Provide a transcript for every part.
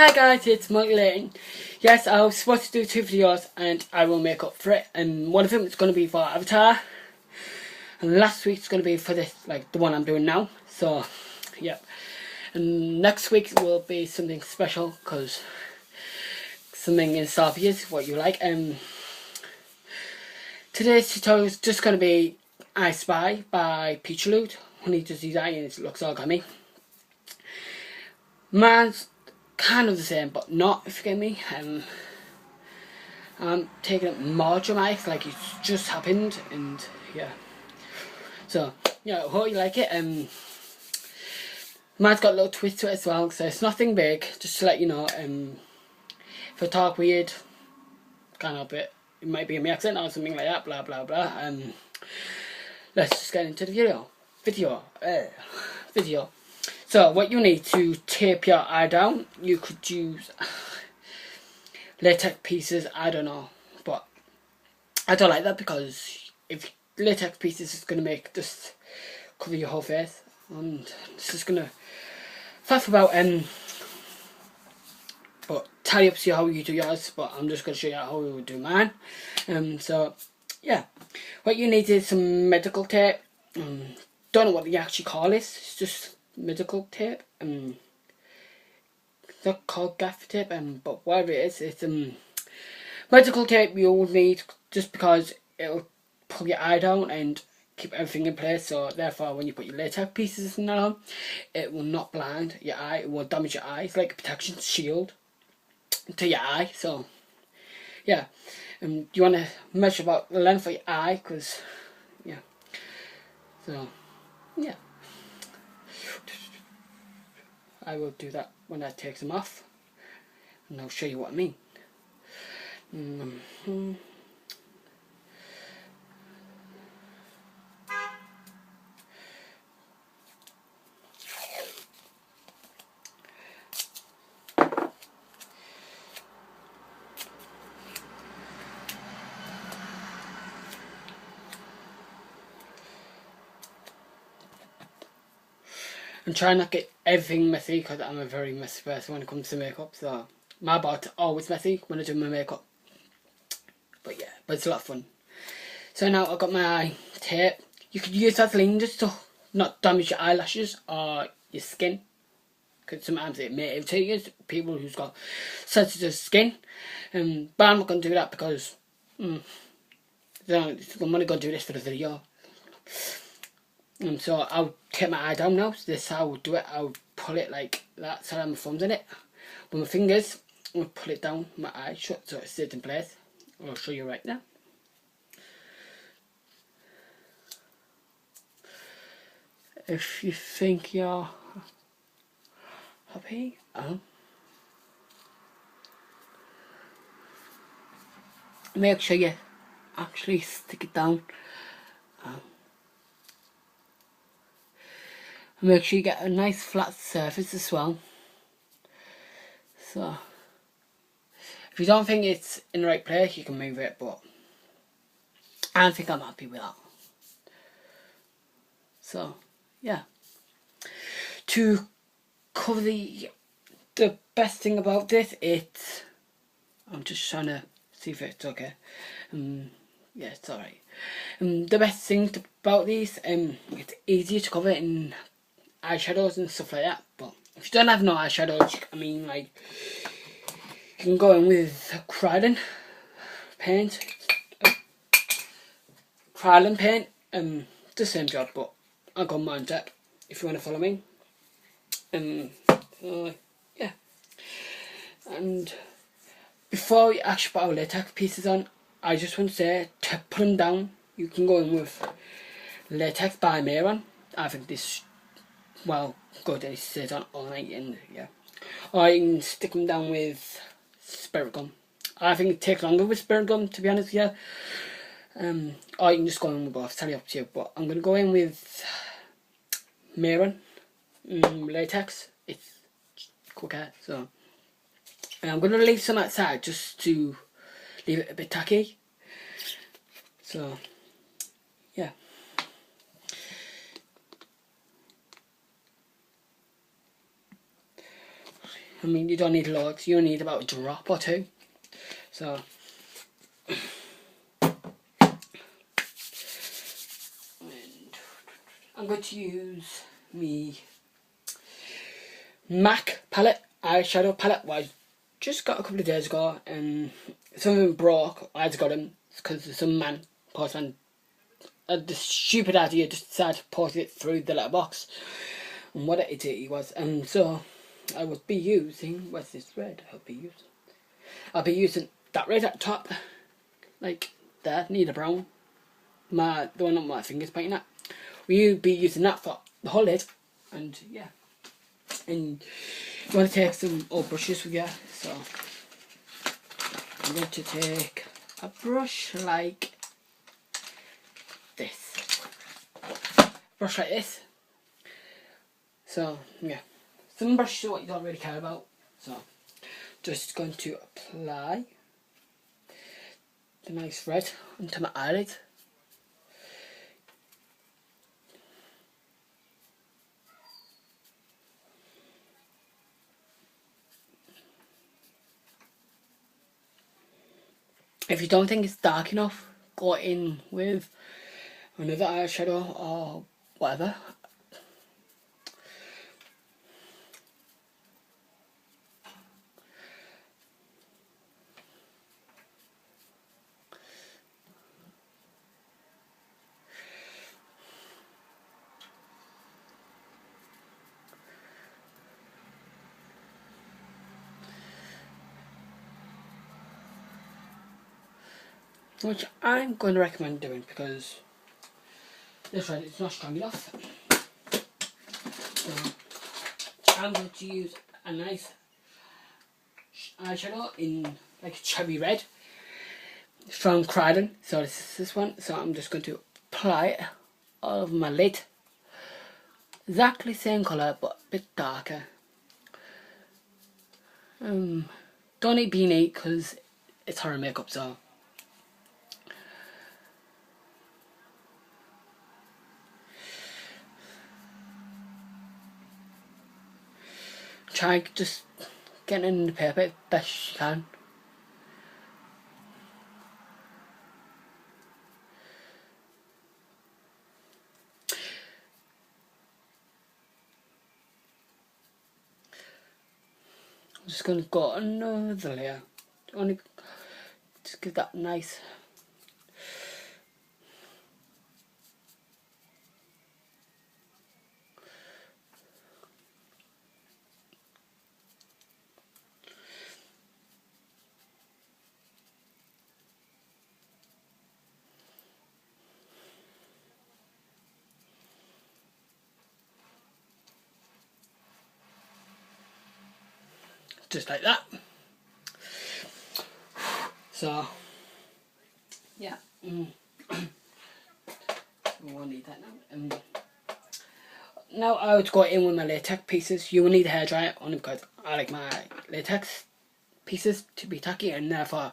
Hi guys, it's Mike Layton. Yes, I was supposed to do 2 videos and I will make up for it. And one of them is going to be for Avatar. And last week's going to be for this, like the one I'm doing now. So, yeah. And next week will be something special because something is obvious what you like. Today's tutorial is just going to be I Spy by Peachaloot. When he does his eye and it looks origami. Mine's kind of the same, but not, if you get me. I'm taking it more dramatic, like it's just happened, and yeah. So, yeah, I hope you like it. Mine's got a little twist to it as well, so it's nothing big, just to let you know. If I talk weird, can't help it. It might be in my accent or something like that, blah blah blah. Let's just get into the video. So, what you need to tape your eye down, you could use latex pieces, I don't know, but I don't like that because if latex pieces is going to make just cover your whole face, and this is going to faff about but tally up, see how you do yours, but I'm just going to show you how we would do mine. So yeah, what you need is some medical tape. Don't know what they actually call this, it's just medical tape. It's not called gaffer tape, but whatever it is, it's medical tape you will need just because it'll pull your eye down and keep everything in place, so therefore when you put your latex pieces in on, it will not blind your eye, it will damage your eye. It's like a protection shield to your eye. So yeah, you want to measure about the length of your eye, because yeah, so yeah, I will do that when I take them off and I'll show you what I mean. I'm trying not to get everything messy because I'm a very messy person when it comes to makeup, so my body's always messy when I do my makeup. But yeah, but it's a lot of fun. So now I've got my tape. You could use Vaseline just to not damage your eyelashes or your skin, because sometimes it may irritate people who's got sensitive skin. But I'm not going to do that because I'm only going to do this for the video. So I'll take my eye down now. So this is how I would do it. I'll pull it like that so that my thumb's in it. With my fingers, I'll pull it down my eye shut so it stays in place. I'll show you right now. If you think you're happy, make sure you actually stick it down. Make sure you get a nice flat surface as well. So if you don't think it's in the right place, you can move it, but I don't think I'm happy with that. So yeah, to cover the best thing about this, I'm just trying to see if it's okay. Yeah, it's alright. The best thing about these, it's easier to cover in eyeshadows and stuff like that, but if you don't have no eyeshadows, I mean, like, you can go in with Krylon paint. Krylon paint, the same job, but I've got mine up if you want to follow me. Yeah. And before you actually put our latex pieces on, I just want to say to put them down. You can go in with Latex by Mehron. I think this, well, good. It stays on all night, and yeah. Or you can stick them down with Spirit Gum. I think it takes longer with Spirit Gum, to be honest with you. Or you can just go in with both. It's totally up to you. But I'm gonna go in with Mehron latex. It's quicker, so. And I'm going to leave some outside just to leave it a bit tacky. So, yeah. I mean, you don't need loads, you only need about a drop or two. So and I'm going to use me MAC palette, eyeshadow palette, which I just got a couple of days ago, and some of them broke. I just got them because some postman had the stupid idea, just decided to post it through the letterbox, and what an idiot he was. And so I would be using, what's this red I'll be using that red at the top, like there, need a brown, the one on my finger's pointing at. We'll be using that for the whole lid, and yeah. And you want to take some old brushes with you, so I'm going to take a brush like this. So yeah, some brushes are what you don't really care about, so just going to apply the nice red onto my eyelid. If you don't think it's dark enough, go in with another eyeshadow or whatever. Which I'm going to recommend doing because this red is not strong enough. So I'm going to use a nice eyeshadow in like cherry red from Croydon. So this is this one. So I'm just going to apply it all over my lid. Exactly same colour but a bit darker. Don't eat beanie because it's horror makeup, so try just getting in the paper as best you can. I'm just going to go another layer. Only just give that nice. Just like that. So yeah, we won't need that now. Now I would go in with my latex pieces. You will need a hairdryer only because I like my latex pieces to be tacky, and therefore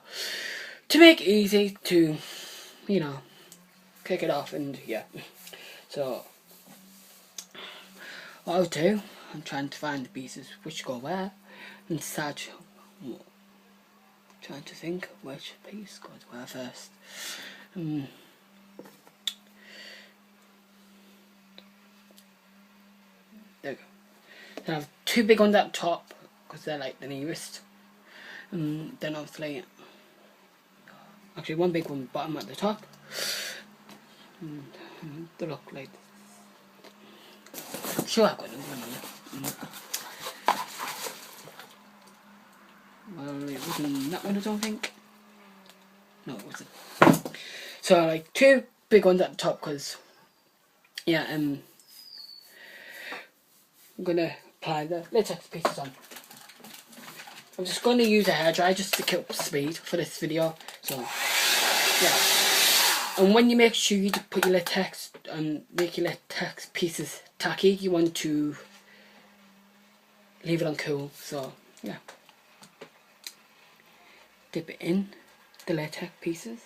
to make it easy to, you know, kick it off. And yeah, so what I'll do, I'm trying to find the pieces which go where and such. Trying to think which piece goes where first. There we go. So I have two big ones at the top because they're like the nearest. Then obviously, actually one big one bottom at the top. They look like. Sure, I've got another one here. Well, it wasn't that one, I don't think. No, it wasn't. So like two big ones at the top because, yeah, I'm gonna apply the latex pieces on. I'm just going to use a hairdryer just to keep up speed for this video. So yeah, and when you make sure you put your latex and make your latex pieces tacky, you want to leave it on cool. So yeah, dip it in the latex pieces.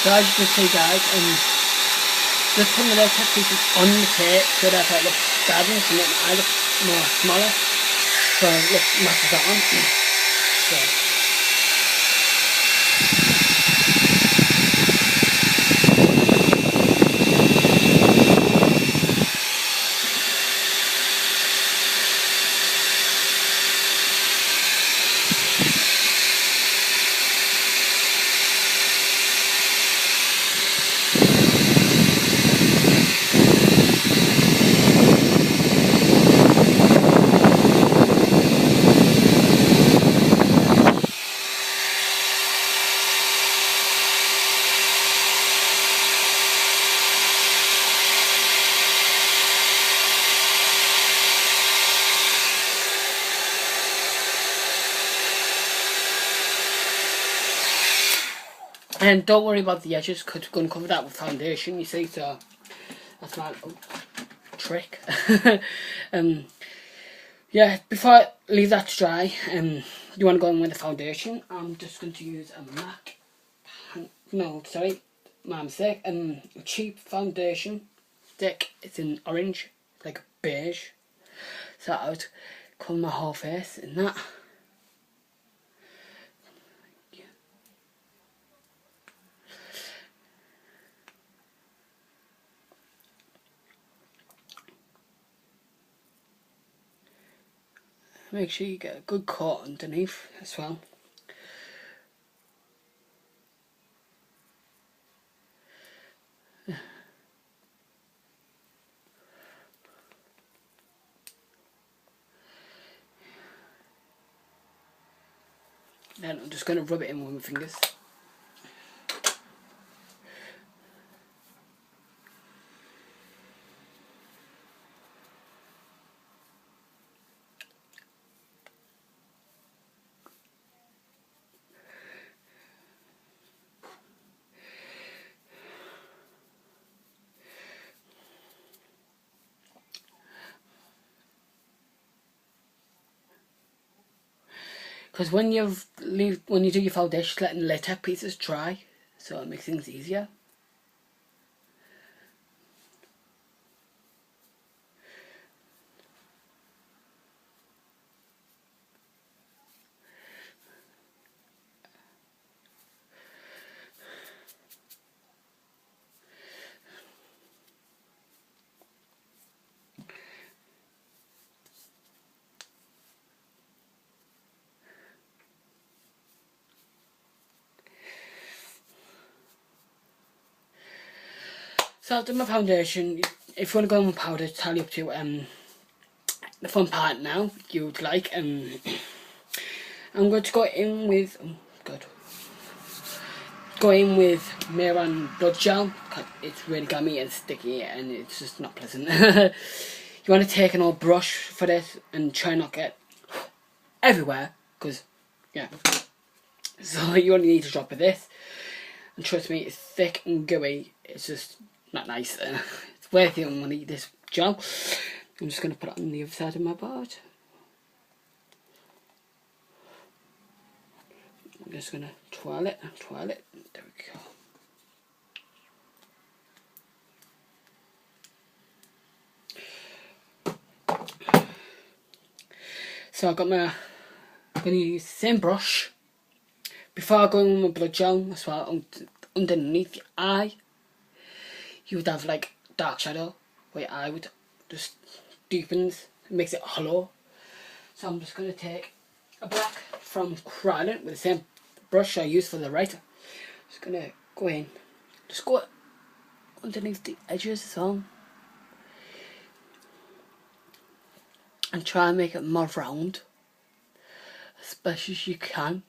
So as you can see guys, just putting the latex pieces on the tape so that it looks balanced and I look more smaller, so it looks matches that on. So and don't worry about the edges because we're going to cover that with foundation, you see, so that's my little trick. Yeah, before I leave that to dry, you want to go in with the foundation. I'm just going to use a MAC, no, sorry, my mistake, a cheap foundation stick. It's in orange, like beige, so I would cover my whole face in that. Make sure you get a good coat underneath as well. Then I'm just going to rub it in with my fingers. Because when you do your foundation, letting the latex pieces dry, so it makes things easier. So I've done my foundation. If you want to go on with powder, it's entirely up to the fun part now. You'd like I'm going to go in with go in with Mehron blood gel. It's really gummy and sticky and it's just not pleasant. You want to take an old brush for this and try not get everywhere, because yeah. So you only need a drop of this, and trust me, it's thick and gooey. It's just not nice. It's worth your money, this gel. I'm just going to put it on the other side of my board. I'm just going to twirl it. There we go. So I'm going to use the same brush. Before I go in with blood gel as well, underneath your eye, you would have like dark shadow where your eye would just deepens, makes it hollow. So I'm just going to take a black from Krylon with the same brush I used for the writer. Just going to go in, just go underneath the edges as well, and try and make it more round as best as you can.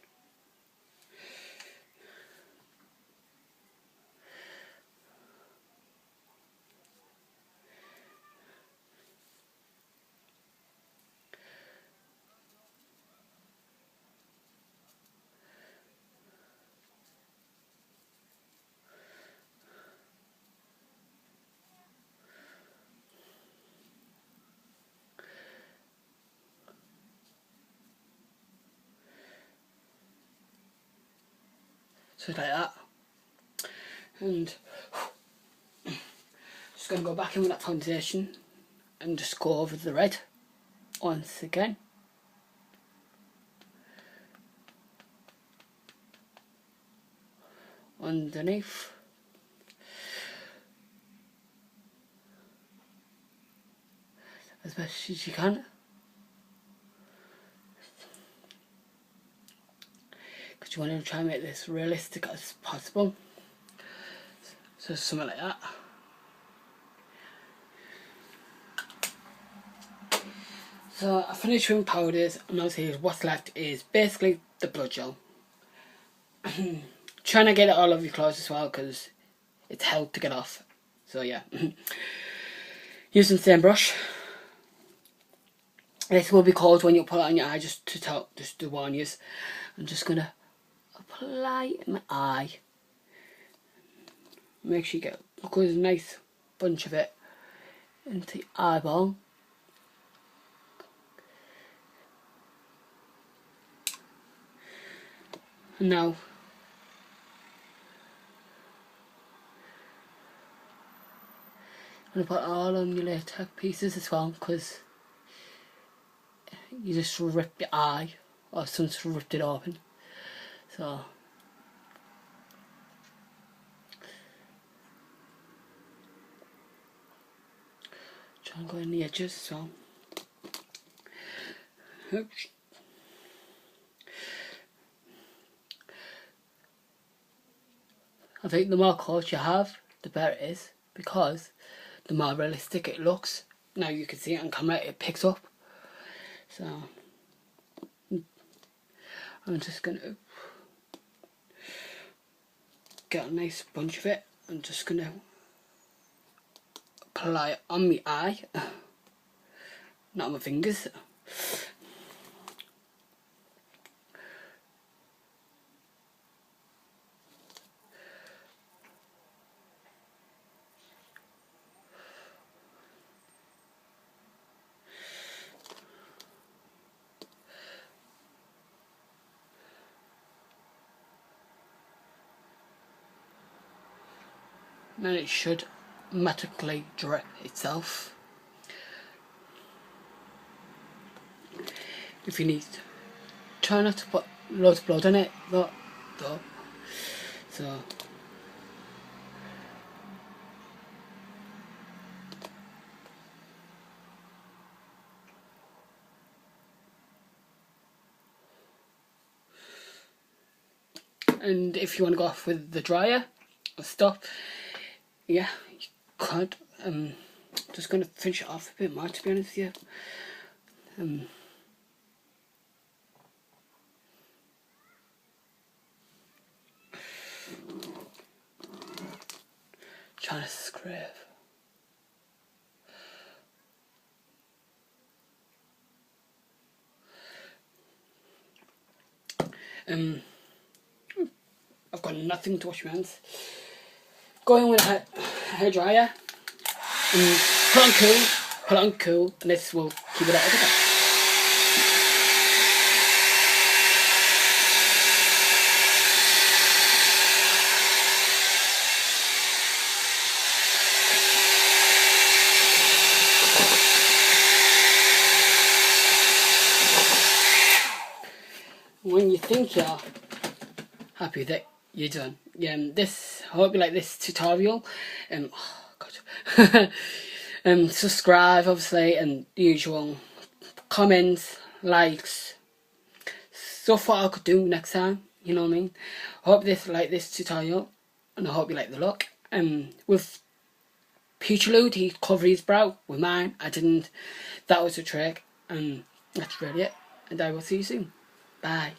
So like that. And just going to go back in with that foundation and just go over the red once again. Underneath. As best as you can. Because you want to try and make this realistic as possible. So something like that. So I finished with powders, and obviously what's left is basically the blood gel. Trying to get it all over your clothes as well, because it's hell to get off. So yeah. Using the same brush. This will be cold when you put it on your eye, just to warn you. I'm just gonna apply it in my eye. Make sure you get a good nice bunch of it into the eyeball. And now I'm gonna put it all on your latex pieces as well, because you just rip your eye, or someone's ripped it open. So try and go in the edges as well. Oops. I think the more coats you have, the better it is, because the more realistic it looks. Now you can see it on camera, it picks up. So I'm just going to get a nice bunch of it. I'm just going to apply it on my eye, not on my fingers. Then it should automatically drip itself. If you need, try not to put loads of blood on it, though. So and if you want to go off with the dryer or stuff, yeah, you could. Just going to finish it off a bit more, to be honest with you. Trying to scrape. I've got nothing to wash my hands. Going with a hair dryer. Put it on cool, and this will keep it out of the back. When you think you're happy with it, you're done. I hope you like this tutorial. Oh God. Subscribe, obviously, and the usual comments, likes, stuff what I could do next time. You know what I mean? I hope this like this tutorial, and I hope you like the look. With Peachaloot, he covered his brow. With mine, I didn't. That was a trick, and that's really it. And I will see you soon. Bye.